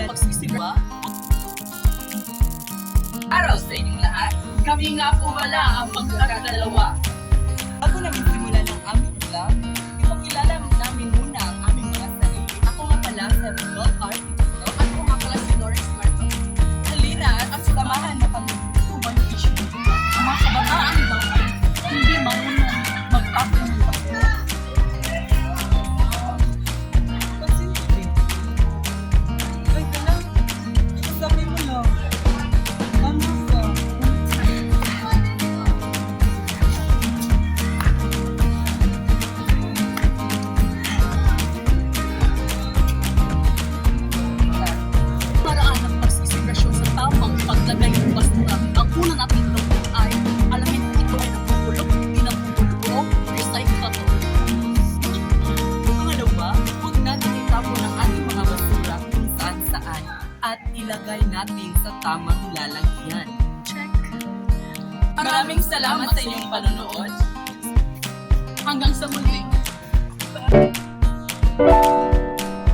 pagsisimba. Araw sa inyong lahat, kami nga po wala ang pagkakadalawa. Bago namin simulan ang aming vlog, ipakilala namin muna ang aming mga sarili. Ako nga pala si Rizal Art. At ako nga pala si Lawrence Martin. Halina at samahan na kami. Tuban ng issue. Ang mga kabataan daw ay hindi marunong magpapalala. Pansin ko din. Ay, tala. Sabi mo lang. Tama ka. Paraan ng pagsisigrasyon sa tamang paglagay ng basura. Ang una natin gawin ay alamin kung ito ay napupulok, hindi napupulok, o recyclable. Pangalawa, huwag natin itapon ang ating mga basura kung saan-saan at ilagay natin sa tamang lalagyan. Check. Maraming salamat sa inyong panonood. Hanggang sa muli.